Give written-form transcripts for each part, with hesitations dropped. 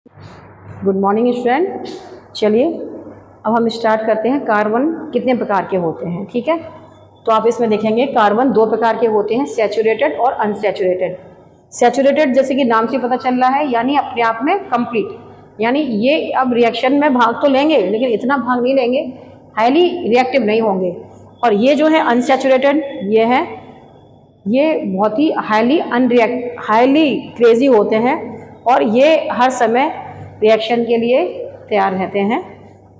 Good morning student. चलिए अब हम स्टार्ट करते हैं। कार्बन कितने प्रकार के होते हैं, ठीक है। तो आप इसमें देखेंगे कार्बन दो प्रकार के होते हैं, सैचुरेटेड और अनसैचुरेटेड। सैचुरेटेड जैसे कि नाम से पता चल रहा है, यानी अपने आप में कंप्लीट, यानी ये अब रिएक्शन में भाग तो लेंगे लेकिन इतना भाग नहीं लेंगे, हाईली रिएक्टिव नहीं होंगे। और ये जो है अनसैचुरेटेड, ये बहुत ही हाईली क्रेजी होते हैं और ये हर समय रिएक्शन के लिए तैयार रहते हैं।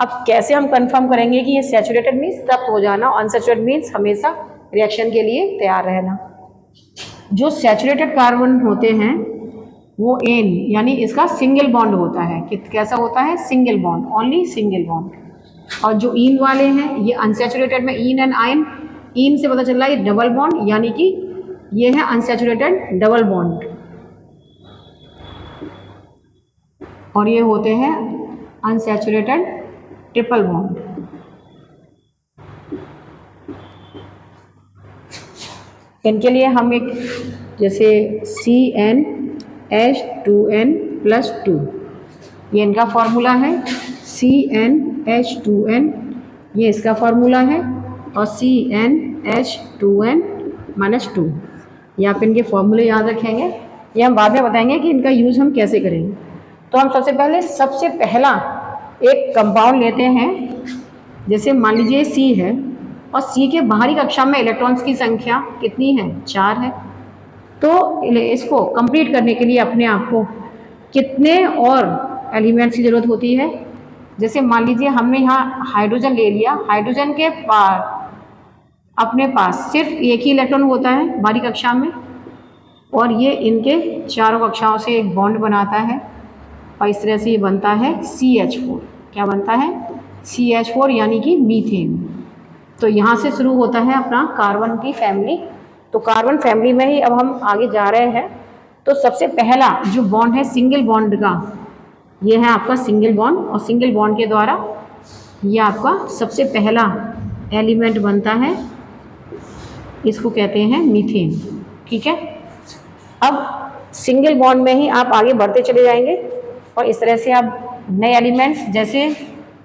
अब कैसे हम कंफर्म करेंगे कि ये सैचुरेटेड मीन्स तृप्त हो जाना और अनसैचुरेटेड मीन्स हमेशा रिएक्शन के लिए तैयार रहना। जो सैचुरेटेड कार्बन होते हैं वो एन यानी इसका सिंगल बॉन्ड होता है। कैसा होता है? Single bond, only single bond. और जो ईन वाले हैं ये अनसैचुरेटेड में ईन एंड आयन, ईन से पता चल रहा है ये डबल बॉन्ड, यानी कि ये है अनसैचुरेटेड डबल बॉन्ड। और ये होते हैं अनसैचुरेटेड ट्रिपल बॉन्ड। इनके लिए हम एक जैसे CnH2n+2, ये इनका फॉर्मूला है। CnH2n ये इसका फॉर्मूला है और CnH2n-2 ये आप इनके फॉर्मूले याद रखेंगे। ये हम बाद में बताएंगे कि इनका यूज़ हम कैसे करेंगे। तो हम सबसे पहला एक कंपाउंड लेते हैं। जैसे मान लीजिए C है और C के बाहरी कक्षा में इलेक्ट्रॉन्स की संख्या कितनी है? 4 है। तो इसको कंप्लीट करने के लिए अपने आप को कितने और एलिमेंट्स की ज़रूरत होती है? जैसे मान लीजिए हमने यहाँ हाइड्रोजन ले लिया, हाइड्रोजन के अपने पास सिर्फ एक ही इलेक्ट्रॉन होता है बाहरी कक्षा में और ये इनके चारों कक्षाओं से एक बॉन्ड बनाता है और इस तरह से ये बनता है CH4। क्या बनता है? CH4 यानी कि मीथेन। तो यहाँ से शुरू होता है अपना कार्बन की फैमिली। तो कार्बन फैमिली में ही अब हम आगे जा रहे हैं। तो सबसे पहला जो बॉन्ड है सिंगल बॉन्ड का, ये है आपका सिंगल बॉन्ड और सिंगल बॉन्ड के द्वारा ये आपका सबसे पहला एलिमेंट बनता है, इसको कहते हैं मीथेन, ठीक है। अब सिंगल बॉन्ड में ही आप आगे बढ़ते चले जाएंगे और इस तरह से आप नए एलिमेंट्स जैसे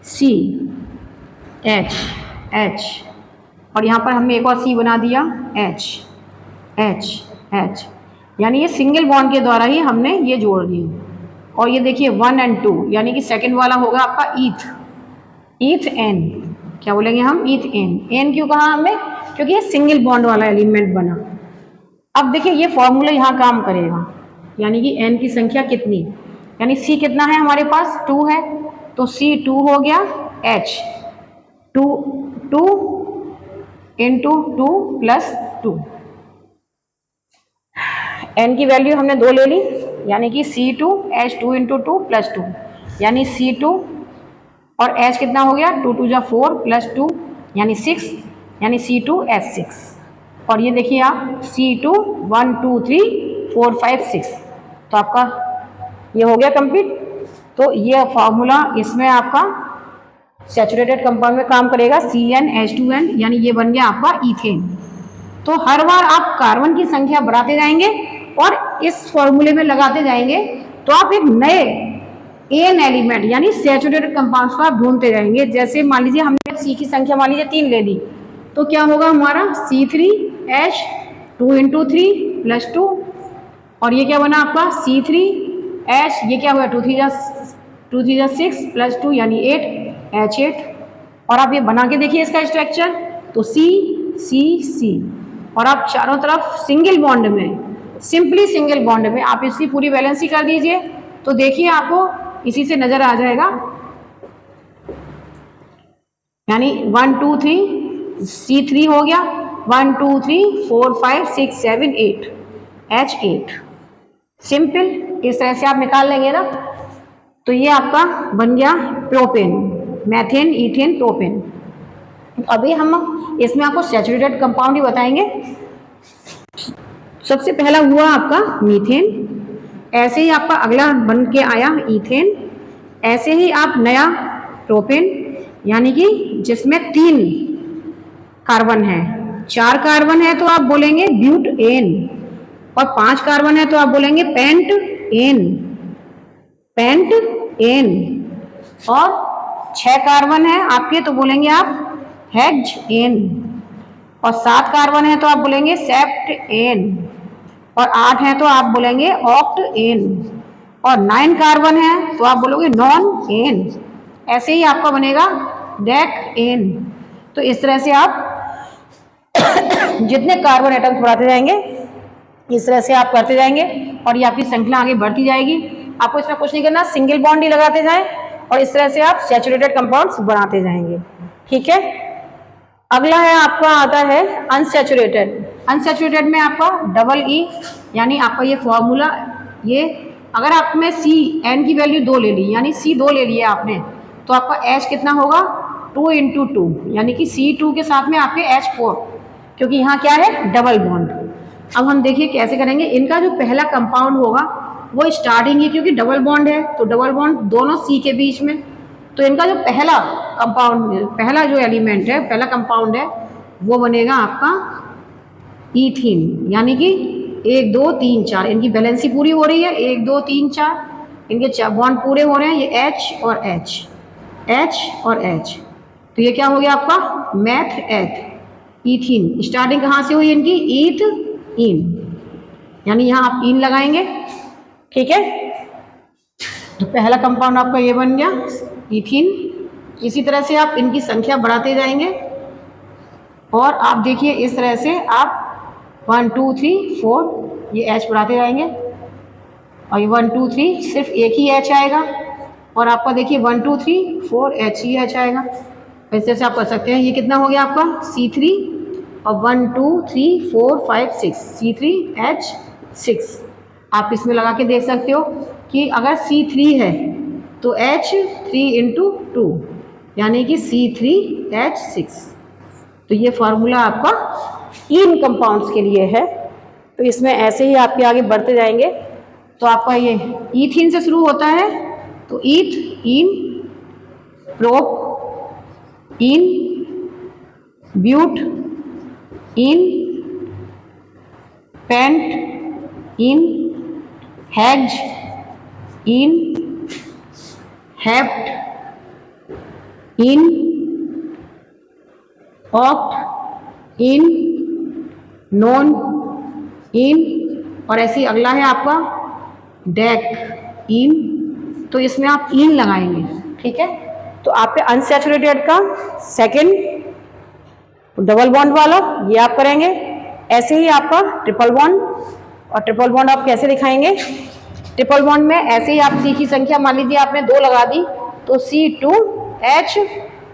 C, H और यहाँ पर हमने एक और C बना दिया H, यानी ये सिंगल बॉन्ड के द्वारा ही हमने ये जोड़ दिए। और ये देखिए 1 और 2 यानी कि सेकंड वाला होगा आपका ईथ N। क्या बोलेंगे हम? ईथ N क्यों कहा हमने? क्योंकि ये सिंगल बॉन्ड वाला एलिमेंट बना। अब देखिए ये फॉर्मूला यहाँ काम करेगा, यानी कि N की संख्या कितनी, यानी C कितना है हमारे पास? 2 है, तो C2 हो गया H 2 × 2 + 2। N की वैल्यू हमने 2 ले ली, यानी कि C2H2 × 2 + 2, यानी C2 और H कितना हो गया? 2 × 2 = 4 + 2 यानी 6, यानी C2H6। और ये देखिए आप C2 1 2 3 4 5 6, तो आपका ये हो गया कंप्लीट। तो ये फॉर्मूला इसमें आपका सैचुरेटेड कंपाउंड में काम करेगा, CnH2n, यानी ये बन गया आपका ईथेन। तो हर बार आप कार्बन की संख्या बढ़ाते जाएंगे और इस फॉर्मूले में लगाते जाएंगे तो आप एक नए एन एलिमेंट यानी सैचुरेटेड कंपाउंड्स को आप ढूंढते जाएंगे। जैसे मान लीजिए हमने C की संख्या मान लीजिए 3 ले ली, तो क्या होगा हमारा? C3H 2 × 3 + 2 और ये क्या बना आपका? C3H, ये क्या हुआ? 2 3 = 6 + 2 यानी 8 H8। और आप ये बना के देखिए इसका स्ट्रक्चर, तो C और आप चारों तरफ सिंगल बॉन्ड में, सिंपली सिंगल बॉन्ड में आप इसकी पूरी वैलेंसी कर दीजिए, तो देखिए आपको इसी से नजर आ जाएगा। यानी 1 2 3 C3 हो गया, 1 2 3 4 5 6 7 8 H8। सिंपल इस तरह से आप निकाल लेंगे ना, तो ये आपका बन गया प्रोपेन, मैथेन, ईथेन, प्रोपेन। अभी हम इसमें आपको सैचुरेटेड कंपाउंड ही बताएंगे। सबसे पहला हुआ आपका मीथेन, ऐसे ही आपका अगला बन के आया ईथेन, ऐसे ही आप नया प्रोपेन, यानी कि जिसमें 3 कार्बन है। 4 कार्बन है तो आप बोलेंगे ब्यूटेन और 5 कार्बन है तो आप बोलेंगे पेंटेन। Paint N. और 6 कार्बन है आपके तो बोलेंगे आप हेक्ज एन। और 7 कार्बन है तो आप बोलेंगे सेप्ट एन। और 8 है तो आप बोलेंगे ऑक्ट एन। और 9 कार्बन है तो आप बोलोगे नॉन एन। ऐसे ही आपका बनेगा डेक एन। तो इस तरह से आप जितने कार्बन एटम्स बढ़ाते जाएंगे इस तरह से आप करते जाएंगे और ये आपकी श्रृंखला आगे बढ़ती जाएगी। आपको इसमें कुछ नहीं करना, सिंगल बॉन्ड ही लगाते जाएं और इस तरह से आप सैचुरेटेड कंपाउंड्स बनाते जाएंगे। ठीक है, अगला है आपका आता है अनसैचुरेटेड। अनसैचुरेटेड में आपका डबल ई यानी आपका ये फॉर्मूला, ये अगर आप में सी एन की वैल्यू 2 ले ली यानी सी 2 ले लिया आपने तो आपका एच कितना होगा 2 × 2 यानी कि C2 के साथ में आपके H4, क्योंकि यहाँ क्या है डबल बॉन्ड। अब हम देखिए कैसे करेंगे। इनका जो पहला कंपाउंड होगा वो स्टार्टिंग ही, क्योंकि डबल बॉन्ड है तो डबल बॉन्ड दोनों C के बीच में, तो इनका जो पहला कंपाउंड, पहला जो एलिमेंट है, पहला कंपाउंड है वो बनेगा आपका ईथीन। यानी कि 1 2 3 4 इनकी वैलेंसी पूरी हो रही है, 1 2 3 4 इनके बॉन्ड पूरे हो रहे हैं, ये H और H, H और H। तो ये क्या हो गया आपका मैथ एथ ईथीन। स्टार्टिंग कहाँ से हुई इनकी ईथ इन, यानी यहाँ आप इन लगाएंगे। ठीक है, तो पहला कंपाउंड आपका ये बन गया ईथीन। इसी तरह से आप इनकी संख्या बढ़ाते जाएंगे और आप देखिए इस तरह से आप 1 2 3 4 ये H बढ़ाते जाएंगे और ये 1 2 3 सिर्फ एक ही H आएगा और आपका देखिए 1 2 3 4 H ही H आएगा। इस तरह से आप कर सकते हैं। ये कितना हो गया आपका C3 और 1 2 3 4 5 6 C3H6। आप इसमें लगा के देख सकते हो कि अगर C3 है तो H 3 × 2 यानी कि C3H6। तो ये फार्मूला आपका इन कंपाउंड्स के लिए है। तो इसमें ऐसे ही आपके आगे बढ़ते जाएंगे। तो आपका ये ईथीन से शुरू होता है तो ethyne, propyne, butyne, pentyne, hexyne, heptyne, octyne, nonyne, और ऐसे ही अगला है आपका डेक इन। तो इसमें आप इन लगाएंगे। ठीक है, तो आपके अनसैचुरेटेड का सेकंड डबल बॉन्ड वाला ये आप करेंगे। ऐसे ही आपका ट्रिपल बॉन्ड, और ट्रिपल बॉन्ड आप कैसे दिखाएंगे। ट्रिपल बॉन्ड में ऐसे ही आप सी की संख्या मान लीजिए आपने 2 लगा दी तो C2H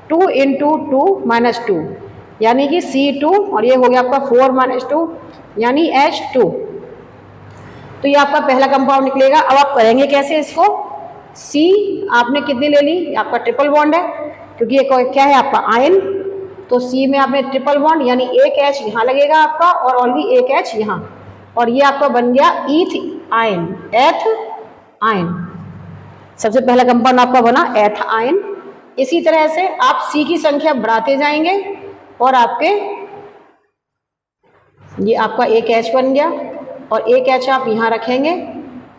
2 × 2 - 2 यानी कि C2 और ये हो गया आपका 4 - 2 यानी H2। तो ये आपका पहला कंपाउंड निकलेगा। अब आप करेंगे कैसे इसको। C आपने कितनी ले ली, आपका ट्रिपल बॉन्ड है क्योंकि ये क्या है आपका आयन, तो C में आपने ट्रिपल बॉन्ड यानी एक H यहाँ लगेगा आपका और ओनली एक H यहाँ, और ये आपका बन गया ईथ आयन, एथ आयन। सबसे पहला कंपाउंड आपका बना एथ आयन। इसी तरह से आप C की संख्या बढ़ाते जाएंगे और आपके ये आपका एक H बन गया और एक H आप यहाँ रखेंगे,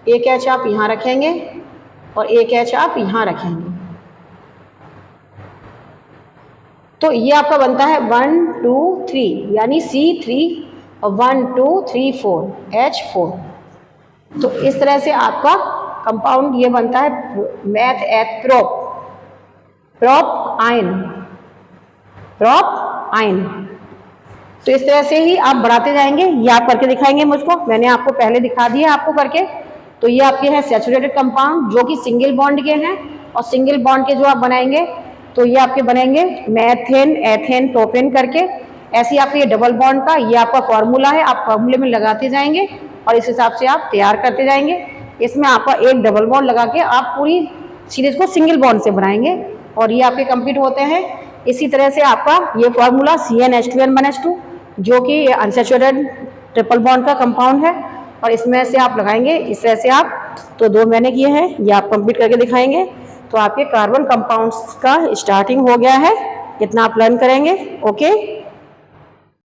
एक H आप यहाँ रखेंगे और एक H आप यहाँ रखेंगे। तो ये आपका बनता है 1 2 3 यानी C3 और 1 2 3 4 H4। तो इस तरह से आपका कंपाउंड ये बनता है मैथ एथ prop, prop ion, prop ion. तो इस तरह से ही आप बढ़ाते जाएंगे। ये आप करके दिखाएंगे मुझको, मैंने आपको पहले दिखा दिया आपको करके। तो ये आपके हैं सैचुरेटेड कंपाउंड जो कि सिंगल बॉन्ड के हैं, और सिंगल बॉन्ड के जो आप बनाएंगे तो ये आपके बनेंगे मैथेन, एथेन, प्रोपेन करके। ऐसे ही आपके ये डबल बॉन्ड का ये आपका फॉर्मूला है, आप फॉर्मूले में लगाते जाएंगे और इस हिसाब से आप तैयार करते जाएंगे। इसमें आपका एक डबल बॉन्ड लगा के आप पूरी सीरीज को सिंगल बॉन्ड से बनाएंगे और ये आपके कंप्लीट होते हैं। इसी तरह से आपका ये फॉर्मूला CnH2n-2 जो कि अनसैचुरेटेड ट्रिपल बॉन्ड का कंपाउंड है, और इसमें से आप लगाएंगे इस तरह से आप। तो 2 मैंने किए हैं, ये आप कंप्लीट करके दिखाएंगे। तो आपके कार्बन कंपाउंड्स का स्टार्टिंग हो गया है, इतना आप लर्न करेंगे। ओके।